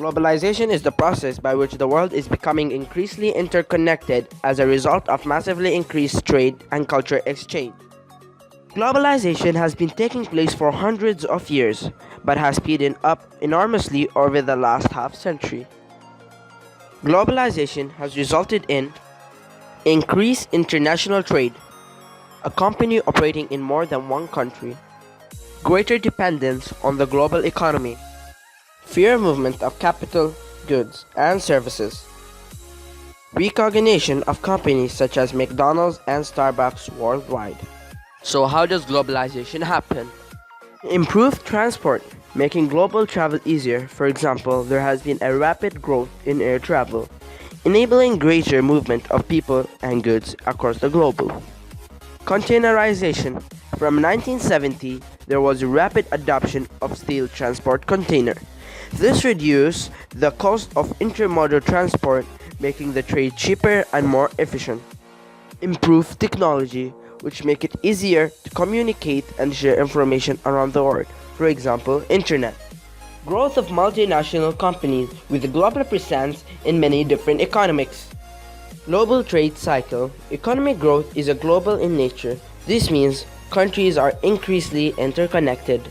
Globalization is the process by which the world is becoming increasingly interconnected as a result of massively increased trade and culture exchange. Globalization has been taking place for hundreds of years, but has speeded up enormously over the last half century. Globalization has resulted in increased international trade, a company operating in more than one country, greater dependence on the global economy, freer movement of capital, goods, and services, recognition of companies such as McDonald's and Starbucks worldwide. So how does globalization happen? Improved transport, making global travel easier. For example, there has been a rapid growth in air travel, enabling greater movement of people and goods across the globe. Containerization. From 1970, there was a rapid adoption of steel transport container. This reduced the cost of intermodal transport, making the trade cheaper and more efficient. Improved technology, which make it easier to communicate and share information around the world. For example, internet. Growth of multinational companies with a global presence in many different economies. Global trade cycle. Economic growth is a global in nature. This means countries are increasingly interconnected.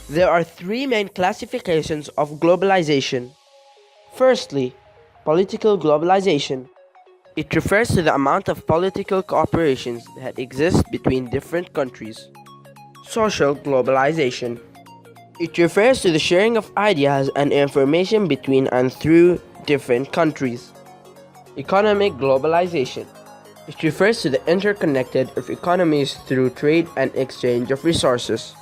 There are three main classifications of globalization. Firstly, political globalization. It refers to the amount of political cooperations that exist between different countries. Social globalization. It refers to the sharing of ideas and information between and through different countries. Economic globalization. It refers to the interconnected of economies through trade and exchange of resources.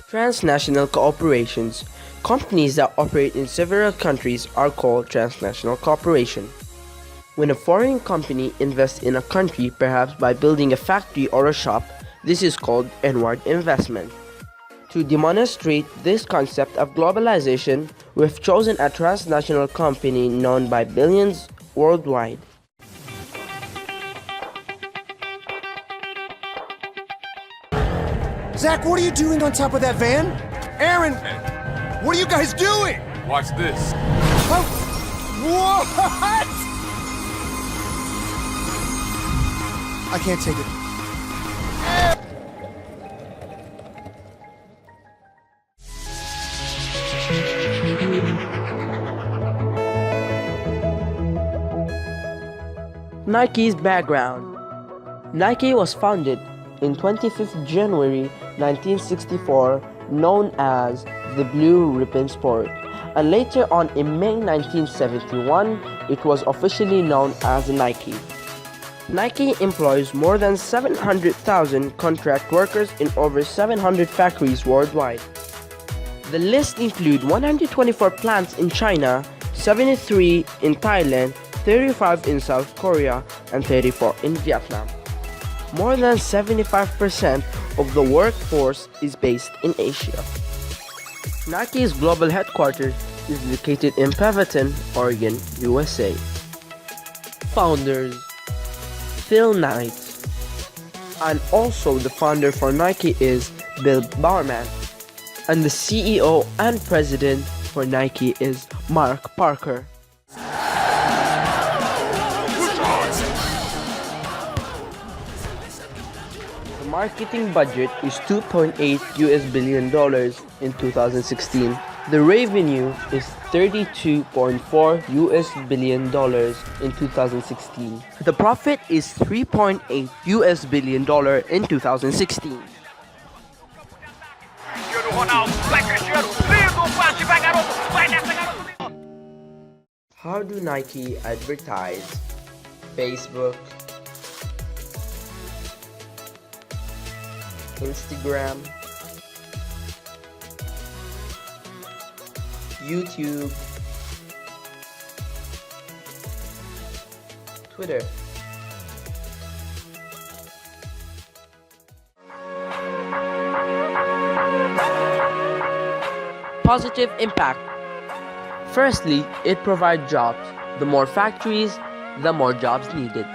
Transnational cooperations. Companies that operate in several countries are called transnational corporations. When a foreign company invests in a country, perhaps by building a factory or a shop, this is called inward investment. To demonstrate this concept of globalization, we've chosen a transnational company known by billions worldwide. Zach, what are you doing on top of that van? Aaron, what are you guys doing? Watch this. Oh, what? I can't take it. Nike's background. Nike was founded in 25th January 1964, known as the Blue Ribbon Sport, and later on in May 1971, it was officially known as Nike. Nike employs more than 700,000 contract workers in over 700 factories worldwide. The list includes 124 plants in China, 73 in Thailand, 35 in South Korea, and 34 in Vietnam. More than 75% of the workforce is based in Asia. Nike's global headquarters is located in Beaverton, Oregon, USA. Founders: Phil Knight. And also the founder for Nike is Bill Bowerman. And the CEO and president for Nike is Mark Parker. The marketing budget is $2.8 billion in 2016. The revenue is $32.4 billion in 2016. The profit is $3.8 billion in 2016. How do Nike advertise? Facebook, Instagram, YouTube, Twitter. Positive impact. Firstly, it provides jobs. The more factories, the more jobs needed.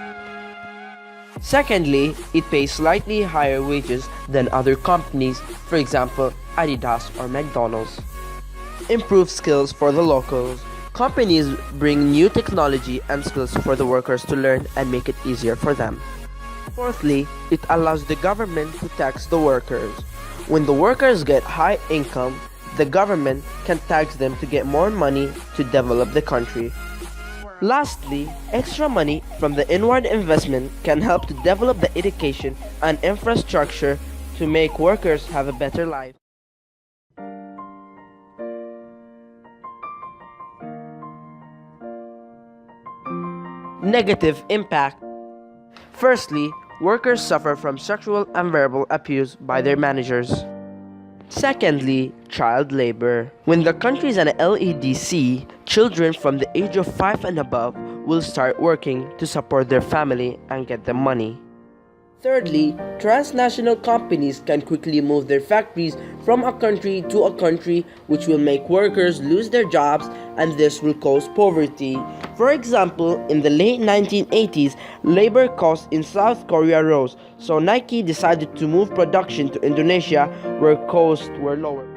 Secondly, it pays slightly higher wages than other companies, for example, Adidas or McDonald's. improve skills for the locals. Companies bring new technology and skills for the workers to learn and make it easier for them. Fourthly, it allows the government to tax the workers. When the workers get high income, the government can tax them to get more money to develop the country. Lastly, extra money from the inward investment can help to develop the education and infrastructure to make workers have a better life. Negative impact. Firstly, workers suffer from sexual and verbal abuse by their managers. Secondly, child labor. When the country is an LEDC, children from the age of 5 and above will start working to support their family and get them money. Thirdly, transnational companies can quickly move their factories from a country to a country, which will make workers lose their jobs, and this will cause poverty. For example, in the late 1980s, labor costs in South Korea rose, so Nike decided to move production to Indonesia where costs were lower.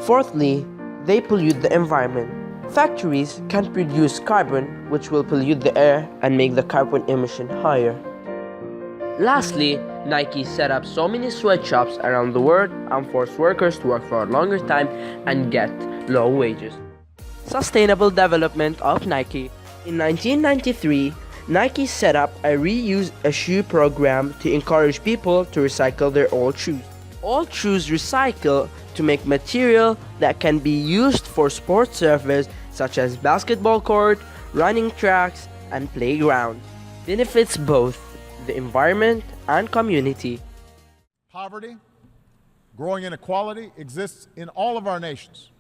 Fourthly, they pollute the environment. Factories can produce carbon, which will pollute the air and make the carbon emission higher. Lastly, Nike set up so many sweatshops around the world and forced workers to work for a longer time and get low wages. Sustainable development of Nike. In 1993, Nike set up a reuse a shoe program to encourage people to recycle their old shoes. Old shoes recycle to make material that can be used for sports surfaces such as basketball court, running tracks, and playgrounds. Benefits both the environment and community. Poverty, growing inequality exists in all of our nations.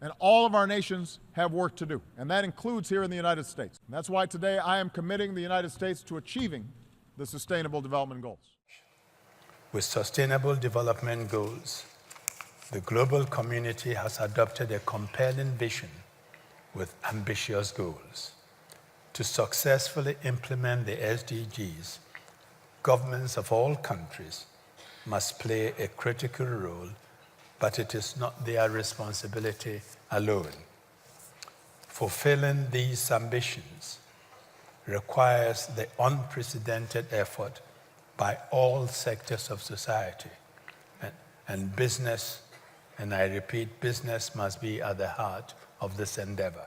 And all of our nations have work to do. And that includes here in the United States. And that's why today I am committing the United States to achieving the Sustainable Development Goals. With Sustainable Development Goals, the global community has adopted a compelling vision with ambitious goals. To successfully implement the SDGs, governments of all countries must play a critical role, but it is not their responsibility alone. Fulfilling these ambitions requires the unprecedented effort by all sectors of society, and business, and I repeat, business must be at the heart of this endeavor.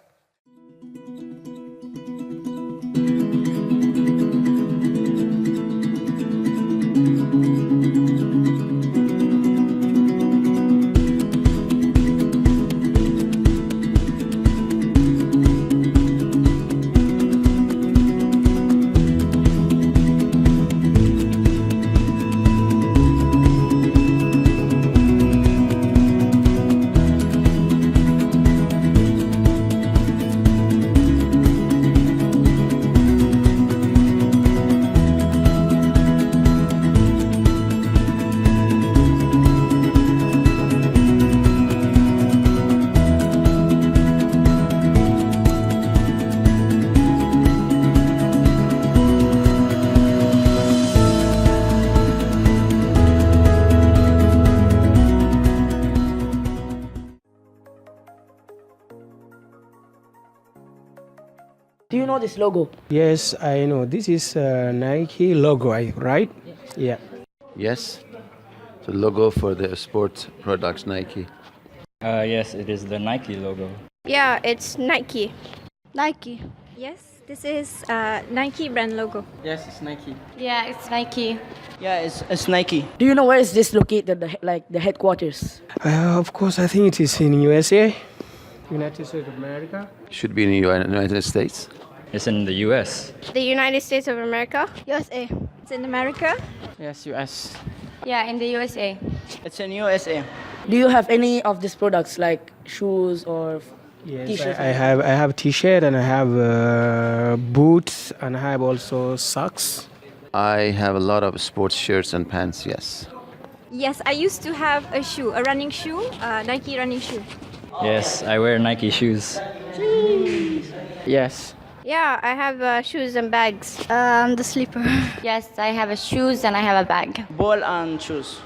Do you know this logo? Yes, I know. This is Nike logo, right? Yeah. Yes, the logo for the sport products Nike. Yes, it is the Nike logo. Yeah, it's Nike. Nike. Yes, this is Nike brand logo. Yes, it's Nike. Yeah, it's Nike. Yeah, it's Nike. Do you know where is this located, the headquarters? Of course, I think it is in USA, United States of America. Should be in the United States. It's in the US. The United States of America. USA. It's in America. Yes, US. Yeah, in the USA. It's in USA. Do you have any of these products like shoes or Yes, t-shirts? I have T-shirt and I have boots and I have also socks. I have a lot of sports shirts and pants, yes. Yes, I used to have a running shoe, Nike running shoe. Yes, I wear Nike shoes. Yes. Yeah, I have shoes and bags. The slipper. Yes, I have a shoes and I have a bag. Ball and shoes.